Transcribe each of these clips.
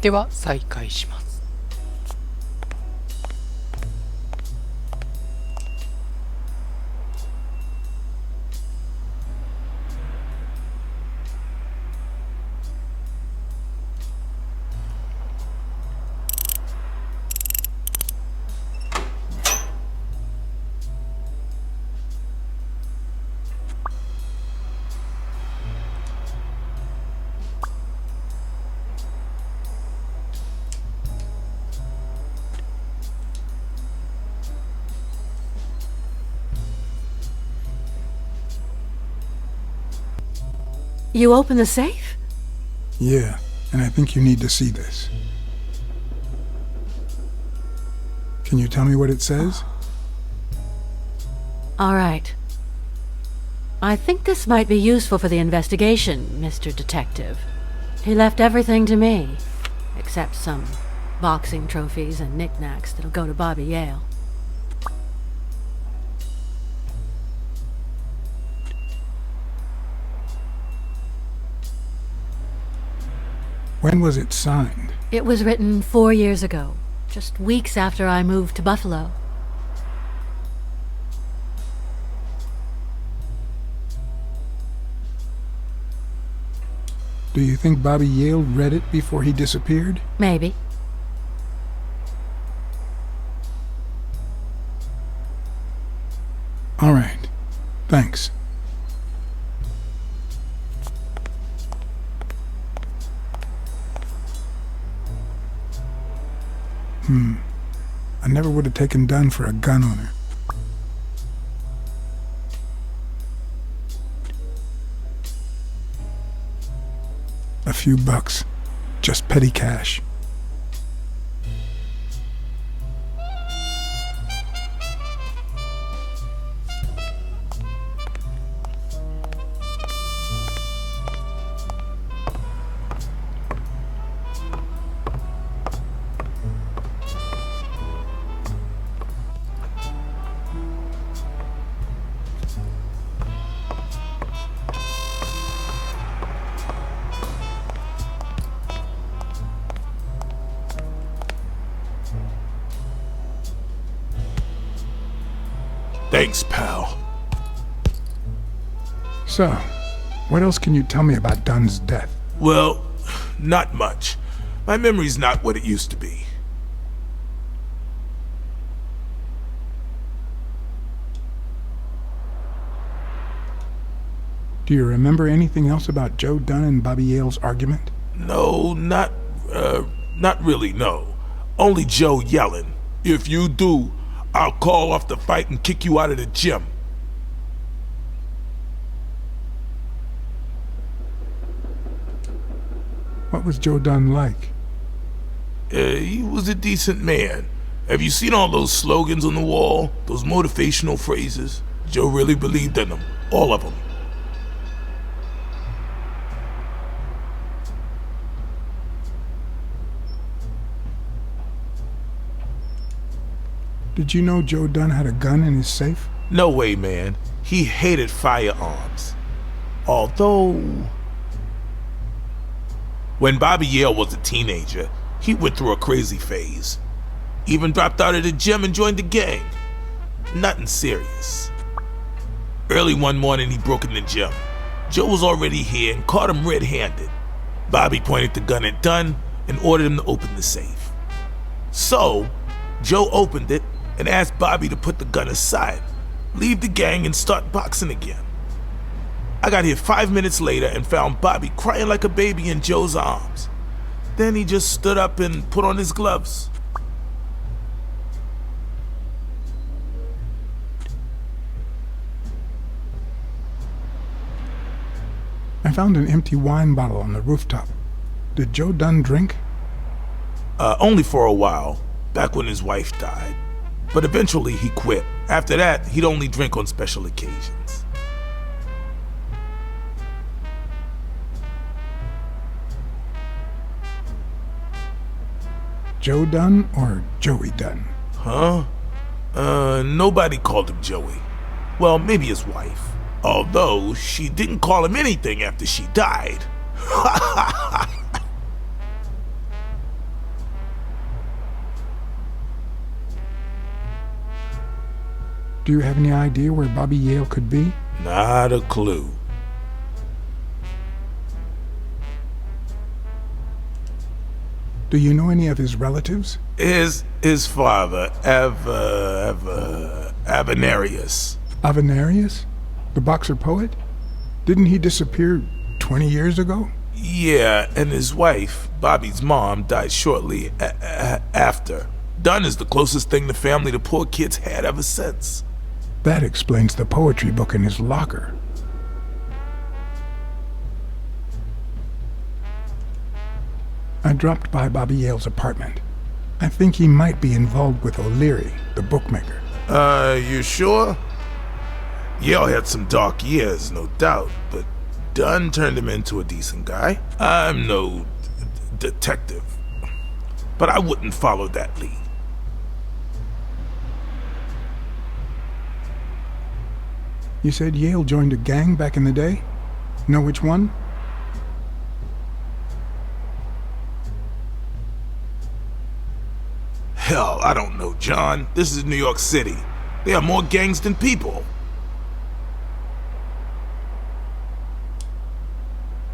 では再開します。You open the safe? Yeah, and I think you need to see this. Can you tell me what it says? All right. I think this might be useful for the investigation, Mr. Detective. He left everything to me, except some boxing trophies and knickknacks that'll go to Bobby Yale. When was it signed? It was written 4 years ago, just weeks after I moved to Buffalo. Do you think Bobby Yale read it before he disappeared? Maybe. All right. Thanks. I never would have taken Dunn for a gun owner. A few bucks. Just petty cash. Thanks, pal. So, what else can you tell me about Dunn's death? Well, not much. My memory's not what it used to be. Do you remember anything else about Joe Dunn and Bobby Yale's argument? No, not really, no. Only Joe yelling. If you do, I'll call off the fight and kick you out of the gym. What was Joe Dunn like? He was a decent man. Have you seen all those slogans on the wall? Those motivational phrases? Joe really believed in them. All of them. Did you know Joe Dunn had a gun in his safe? No way, man. He hated firearms. Although, when Bobby Yale was a teenager, he went through a crazy phase. Even dropped out of the gym and joined the gang. Nothing serious. Early one morning, he broke in the gym. Joe was already here and caught him red-handed. Bobby pointed the gun at Dunn and ordered him to open the safe. So, Joe opened it and asked Bobby to put the gun aside, leave the gang and start boxing again. I got here 5 minutes later and found Bobby crying like a baby in Joe's arms. Then he just stood up and put on his gloves. I found an empty wine bottle on the rooftop. Did Joe Dunn drink? Only for a while, back when his wife died. But eventually he quit. After that, he'd only drink on special occasions. Joe Dunn or Joey Dunn? Huh? Nobody called him Joey. Well, maybe his wife. Although, she didn't call him anything after she died. Do you have any idea where Bobby Yale could be? Not a clue. Do you know any of his relatives? His father, Avenarius. Avenarius? The boxer poet? Didn't he disappear 20 years ago? Yeah, and his wife, Bobby's mom, died shortly after. Dunn is the closest thing the family the poor kids had ever since. That explains the poetry book in his locker. I dropped by Bobby Yale's apartment. I think he might be involved with O'Leary, the bookmaker. You sure? Yale had some dark years, no doubt, but Dunn turned him into a decent guy. I'm no detective, but I wouldn't follow that lead. You said Yale joined a gang back in the day? Know which one? Hell, I don't know, John. This is New York City. There are more gangs than people.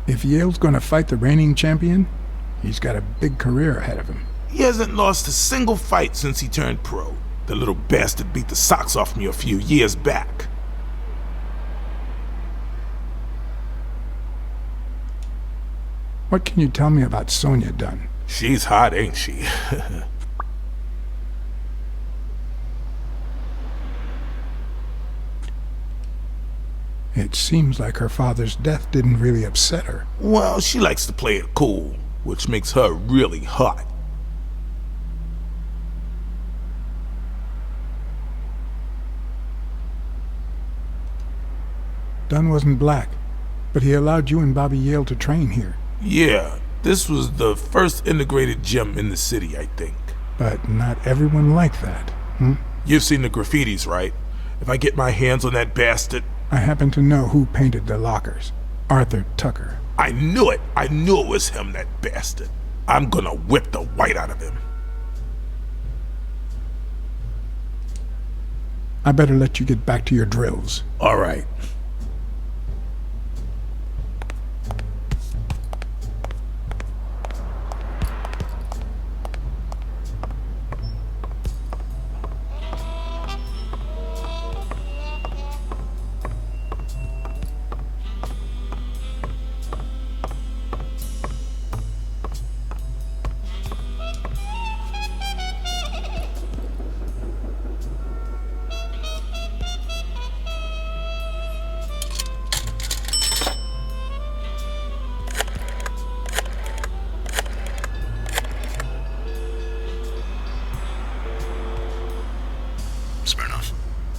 If Yale's gonna fight the reigning champion, he's got a big career ahead of him. He hasn't lost a single fight since he turned pro. The little bastard beat the socks off me a few years back. What can you tell me about Sonia Dunn? She's hot, ain't she? It seems like her father's death didn't really upset her. Well, she likes to play it cool, which makes her really hot. Dunn wasn't black, but he allowed you and Bobby Yale to train here. Yeah, this was the first integrated gym in the city, I think. But not everyone liked that, hmm? You've seen the graffitis, right? If I get my hands on that bastard... I happen to know who painted the lockers. Arthur Tucker. I knew it! I knew it was him, that bastard. I'm gonna whip the white out of him. I better let you get back to your drills. All right.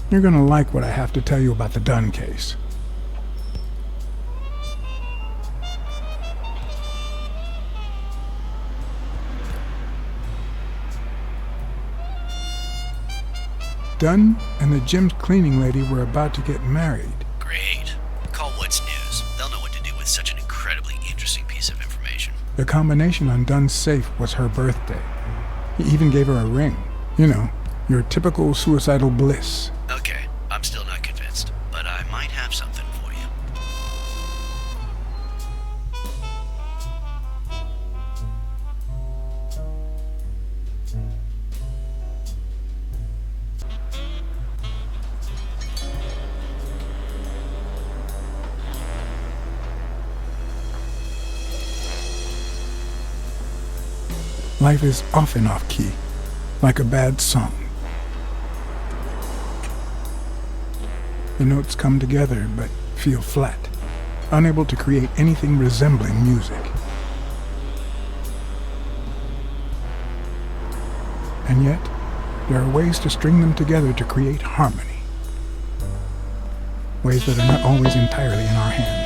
You're gonna like what I have to tell you about the Dunn case. Dunn and the gym's cleaning lady were about to get married. Great. Call What's News. They'll know what to do with such an incredibly interesting piece of information. The combination on Dunn's safe was her birthday. He even gave her a ring. You know, your typical suicidal bliss. Okay, I'm still not convinced, but I might have something for you. Life is often off-key, like a bad song. The notes come together but feel flat, unable to create anything resembling music. And yet, there are ways to string them together to create harmony. Ways that are not always entirely in our hands.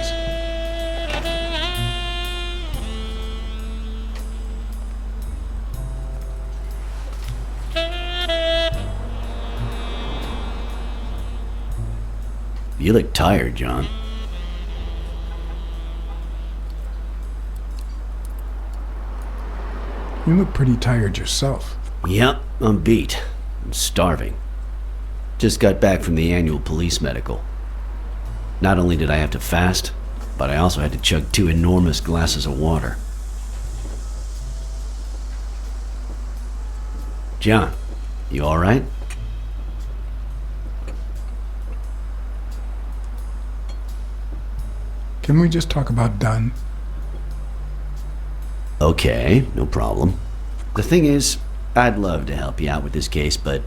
You look tired, John. You look pretty tired yourself. Yep, I'm beat. I'm starving. Just got back from the annual police medical. Not only did I have to fast, but I also had to chug 2 enormous glasses of water. John, you alright? Can we just talk about Dunn? Okay, no problem. The thing is, I'd love to help you out with this case, but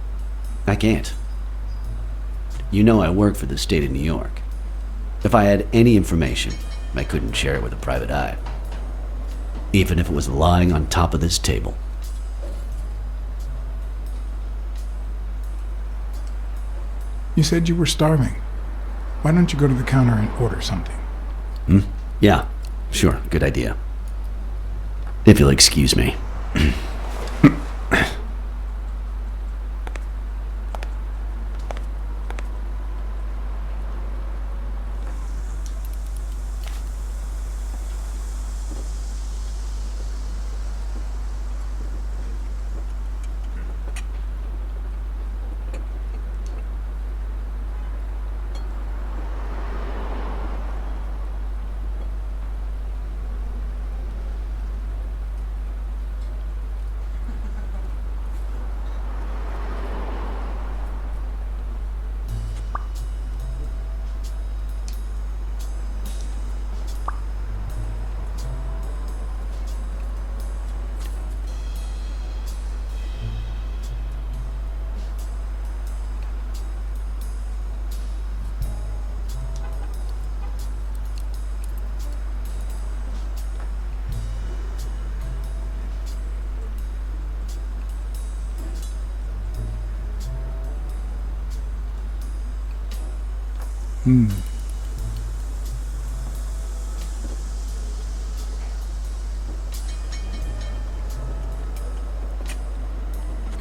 I can't. You know I work for the state of New York. If I had any information, I couldn't share it with a private eye. Even if it was lying on top of this table. You said you were starving. Why don't you go to the counter and order something? Yeah, sure, good idea. If you'll excuse me.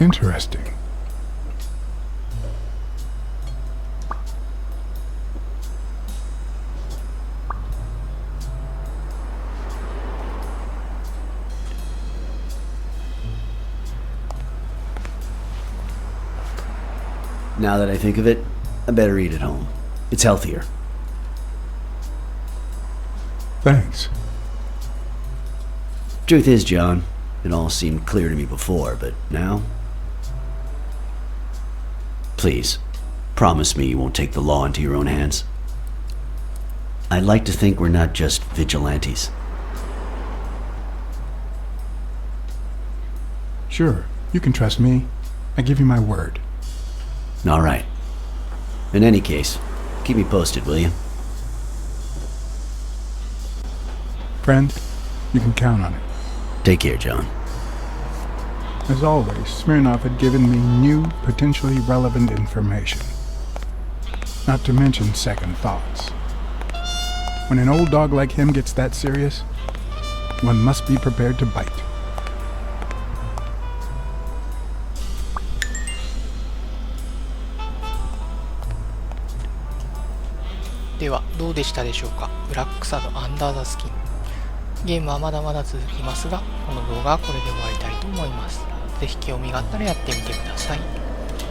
Interesting. Now that I think of it, I better eat at home. It's healthier. Thanks. Truth is, John, it all seemed clear to me before, but now... Please, promise me you won't take the law into your own hands. I'd like to think we're not just vigilantes. Sure, you can trust me. I give you my word. All right. In any case, keep me posted, will you? Friend, you can count on it. Take care, John. As always, Smirnov had given me new, potentially relevant information. Not to mention second thoughts. When an old dog like him gets that serious, one must be prepared to bite. ではどうでしたでしょうか。ブラックサドアンダーザスキン。ゲームはまだまだ続きますが、この動画はこれで終わりたいと思います。ぜひ興味があったらやってみてください。